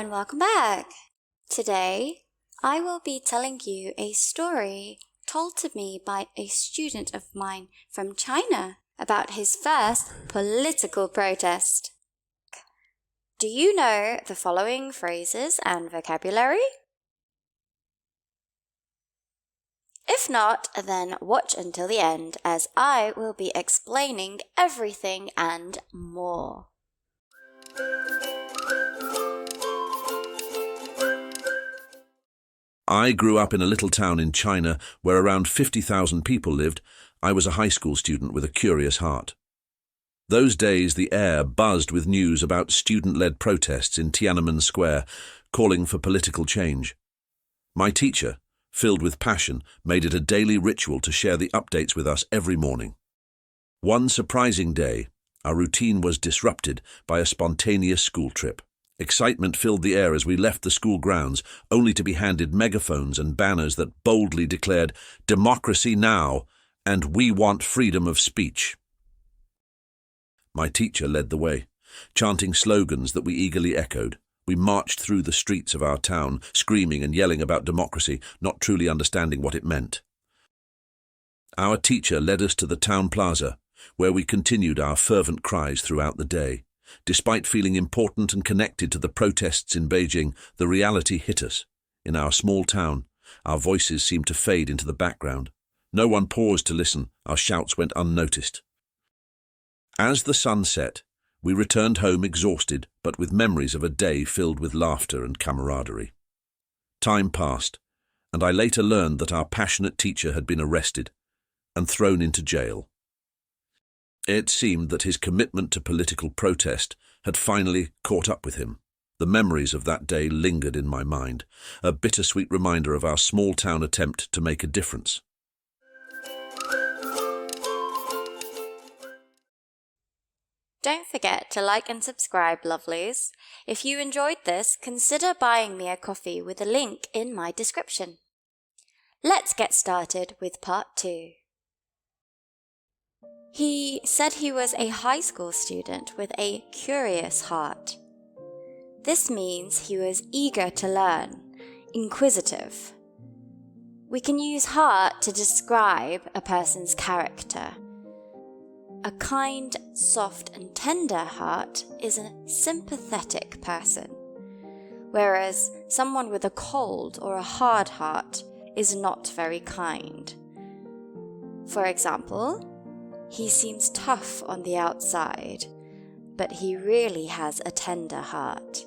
and welcome back! Today, I will be telling you a story told to me by a student of mine from China about his first political protest. Do you know the following phrases and vocabulary? If not, then watch until the end as I will be explaining everything and more. I grew up in a little town in China where around 50,000 people lived. I was a high school student with a curious heart. Those days the air buzzed with news about student-led protests in Tiananmen Square, calling for political change. My teacher, filled with passion, made it a daily ritual to share the updates with us every morning. One surprising day, our routine was disrupted by a spontaneous school trip. Excitement filled the air as we left the school grounds, only to be handed megaphones and banners that boldly declared, "Democracy now," and "We want freedom of speech." My teacher led the way, chanting slogans that we eagerly echoed. We marched through the streets of our town, screaming and yelling about democracy, not truly understanding what it meant. Our teacher led us to the town plaza, where we continued our fervent cries throughout the day. Despite feeling important and connected to the protests in Beijing, the reality hit us. In our small town, our voices seemed to fade into the background. No one paused to listen. Our shouts went unnoticed. As the sun set, we returned home exhausted, but with memories of a day filled with laughter and camaraderie. Time passed, and I later learned that our passionate teacher had been arrested and thrown into jail. It seemed that his commitment to political protest had finally caught up with him. The memories of that day lingered in my mind, a bittersweet reminder of our small-town attempt to make a difference. Don't forget to like and subscribe, lovelies. If you enjoyed this, consider buying me a coffee with a link in my description. Let's get started with part 2. He said he was a high school student with a curious heart. This means he was eager to learn, inquisitive. We can use heart to describe a person's character. A kind, soft, and tender heart is a sympathetic person, whereas someone with a cold or a hard heart is not very kind. For example, he seems tough on the outside, but he really has a tender heart.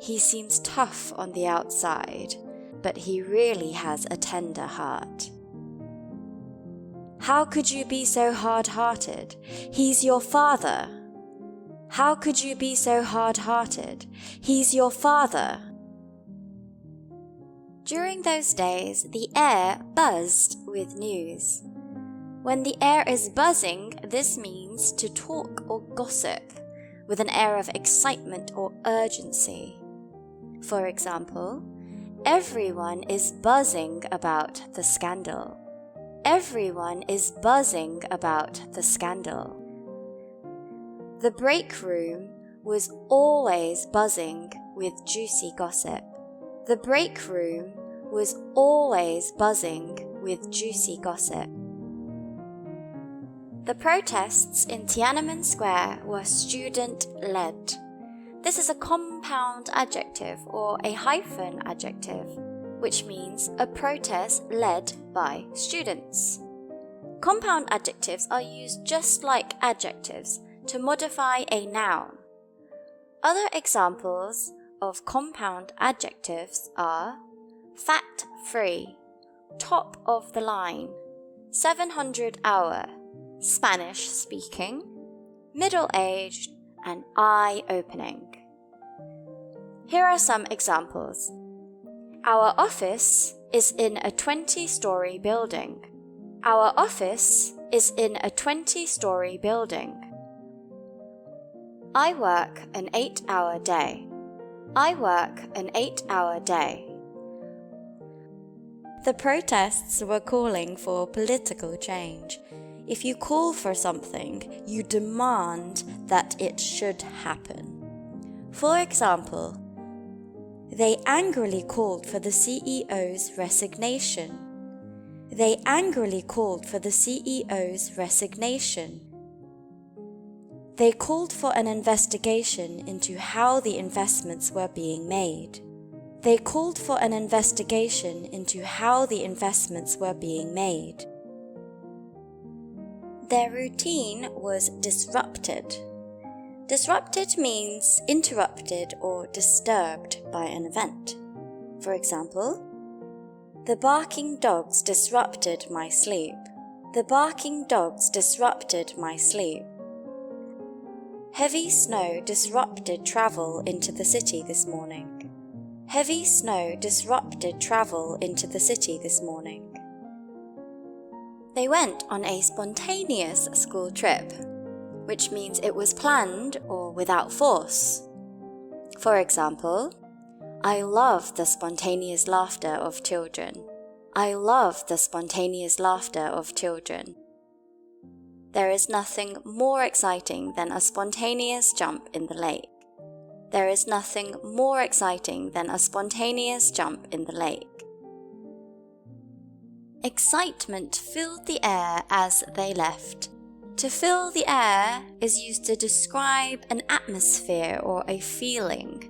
He seems tough on the outside, but he really has a tender heart. How could you be so hard-hearted? He's your father. How could you be so hard-hearted? He's your father. During those days, the air buzzed with news. When the air is buzzing, this means to talk or gossip with an air of excitement or urgency. For example, everyone is buzzing about the scandal. Everyone is buzzing about the scandal. The break room was always buzzing with juicy gossip. The break room was always buzzing with juicy gossip. The protests in Tiananmen Square were student-led. This is a compound adjective or a hyphen adjective, which means a protest led by students. Compound adjectives are used just like adjectives to modify a noun. Other examples of compound adjectives are fat-free, top of the line, 700-hour, Spanish speaking, middle-aged, and eye-opening. Here are some examples. Our office is in a 20-story building. Our office is in a 20-story building. I work an 8-hour day. I work an 8-hour day. The protests were calling for political change. If you call for something, you demand that it should happen. For example, They angrily called for the CEO's resignation. They angrily called for the CEO's resignation. They called for an investigation into how the investments were being made. They called for an investigation into how the investments were being made. Their routine was disrupted. Disrupted means interrupted or disturbed by an event. For example, the barking dogs disrupted my sleep. The barking dogs disrupted my sleep. Heavy snow disrupted travel into the city this morning. Heavy snow disrupted travel into the city this morning. They went on a spontaneous school trip, which means it was planned or without force. For example, I love the spontaneous laughter of children. I love the spontaneous laughter of children. There is nothing more exciting than a spontaneous jump in the lake. There is nothing more exciting than a spontaneous jump in the lake. Excitement filled the air as they left. To fill the air is used to describe an atmosphere or a feeling.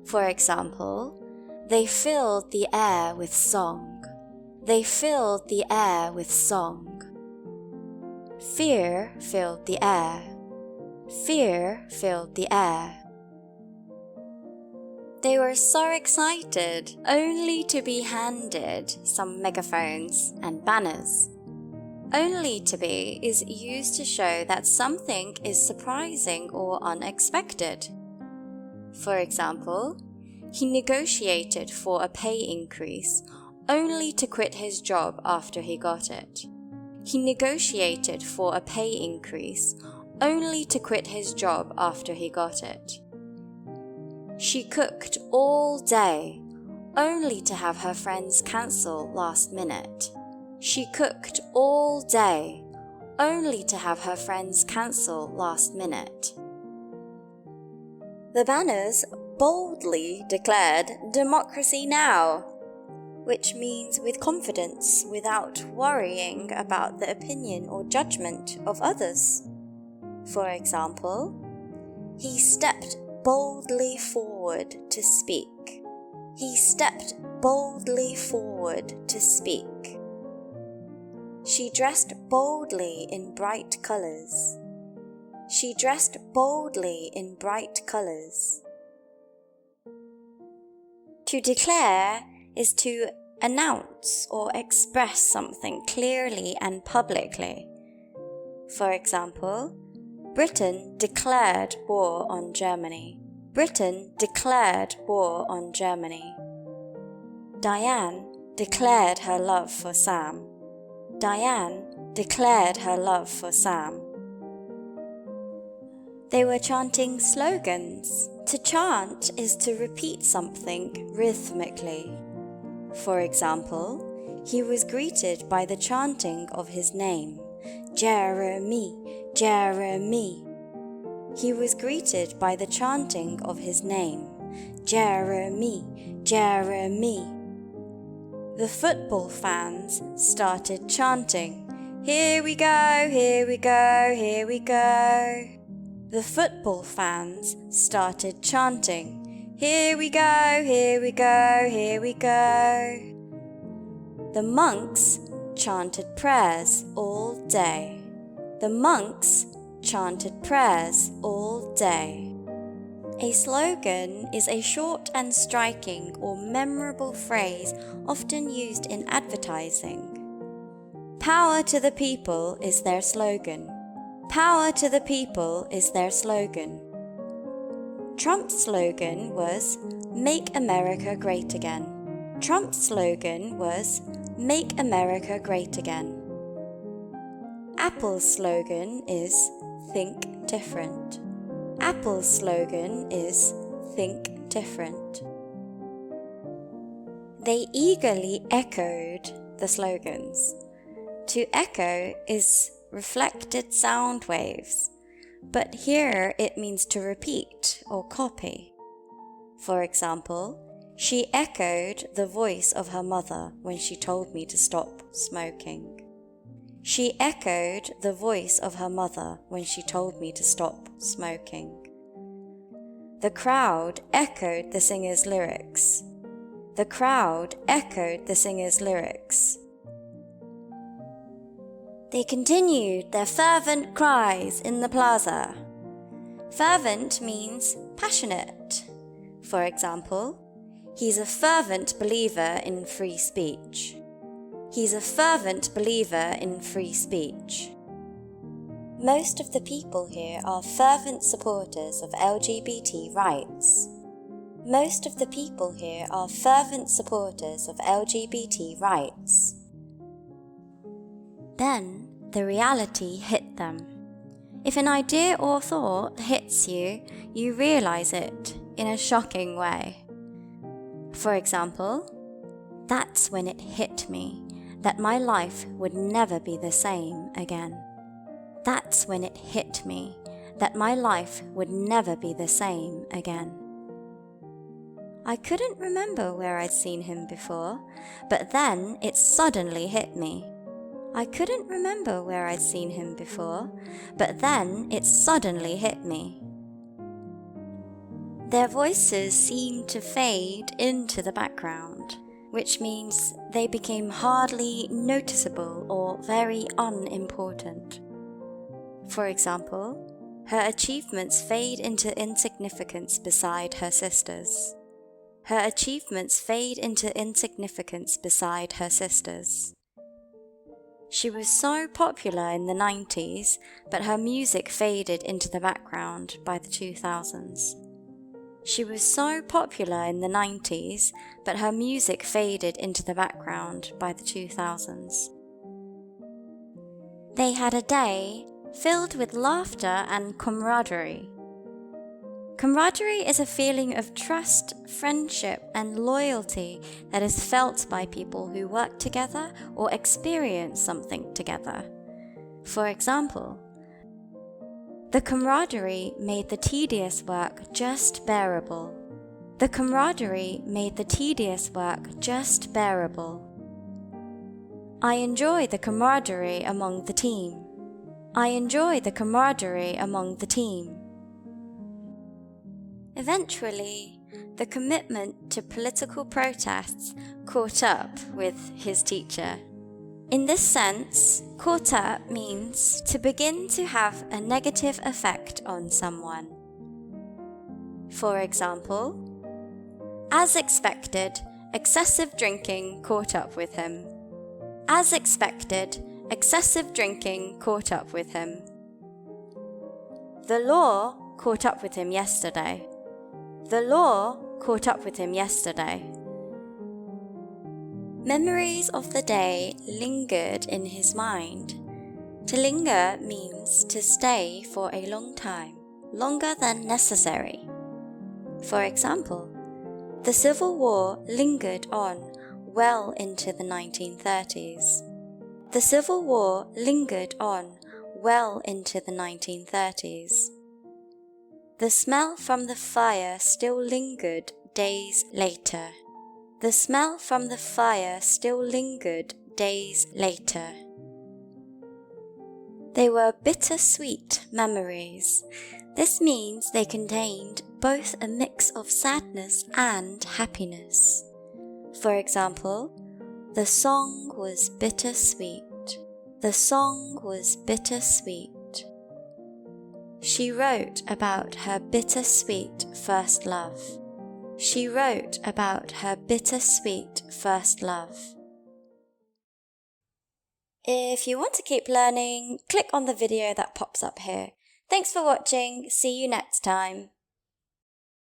For example, they filled the air with song. They filled the air with song. Fear filled the air. Fear filled the air. They were so excited only to be handed some megaphones and banners. Only to be is used to show that something is surprising or unexpected. For example, he negotiated for a pay increase only to quit his job after he got it. He negotiated for a pay increase only to quit his job after he got it. She cooked all day only to have her friends cancel last minute. She cooked all day only to have her friends cancel last minute. The banners boldly declared "Democracy Now!", which means with confidence without worrying about the opinion or judgment of others. For example, he stepped boldly forward to speak. He stepped boldly forward to speak. She dressed boldly in bright colors. She dressed boldly in bright colors. To declare is to announce or express something clearly and publicly. For example, Britain declared war on Germany. Britain declared war on Germany. Diane declared her love for Sam. Diane declared her love for Sam. They were chanting slogans. To chant is to repeat something rhythmically. For example, he was greeted by the chanting of his name, Jeremy, Jeremy. He was greeted by the chanting of his name, Jeremy, Jeremy. The football fans started chanting, here we go, here we go, here we go. The football fans started chanting, here we go, here we go, here we go. The monks chanted prayers all day. The monks chanted prayers all day. A slogan is a short and striking or memorable phrase often used in advertising. Power to the people is their slogan. Power to the people is their slogan. Trump's slogan was, Make America Great Again. Trump's slogan was, Make America Great Again. Apple's slogan is, Think Different. Apple's slogan is, Think Different. They eagerly echoed the slogans. To echo is reflected sound waves, but here it means to repeat or copy. For example, She echoed the voice of her mother when she told me to stop smoking. She echoed the voice of her mother when she told me to stop smoking. The crowd echoed the singer's lyrics. The crowd echoed the singer's lyrics. They continued their fervent cries in the plaza. Fervent means passionate. For example, he's a fervent believer in free speech. He's a fervent believer in free speech. Most of the people here are fervent supporters of LGBT rights. Most of the people here are fervent supporters of LGBT rights. Then the reality hit them. If an idea or thought hits you, you realize it in a shocking way. For example, that's when it hit me that my life would never be the same again. That's when it hit me that my life would never be the same again. I couldn't remember where I'd seen him before, but then it suddenly hit me. I couldn't remember where I'd seen him before, but then it suddenly hit me. Their voices seemed to fade into the background, which means they became hardly noticeable or very unimportant. For example, her achievements fade into insignificance beside her sisters. Her achievements fade into insignificance beside her sisters. She was so popular in the 90s, but her music faded into the background by the 2000s. She was so popular in the 90s, but her music faded into the background by the 2000s. They had a day filled with laughter and camaraderie. Camaraderie is a feeling of trust, friendship, and loyalty that is felt by people who work together or experience something together. For example, the camaraderie made the tedious work just bearable. The camaraderie made the tedious work just bearable. I enjoy the camaraderie among the team. I enjoy the camaraderie among the team. Eventually, the commitment to political protests caught up with his teacher. In this sense, caught up means to begin to have a negative effect on someone. For example, as expected, excessive drinking caught up with him. As expected, excessive drinking caught up with him. The law caught up with him yesterday. The law caught up with him yesterday. Memories of the day lingered in his mind. To linger means to stay for a long time, longer than necessary. For example, the Civil War lingered on well into the 1930s. The Civil War lingered on well into the 1930s. The smell from the fire still lingered days later. The smell from the fire still lingered days later. They were bittersweet memories. This means they contained both a mix of sadness and happiness. For example, the song was bittersweet. The song was bittersweet. She wrote about her bittersweet first love. She wrote about her bittersweet first love. If you want to keep learning, click on the video that pops up here. Thanks for watching. See you next time.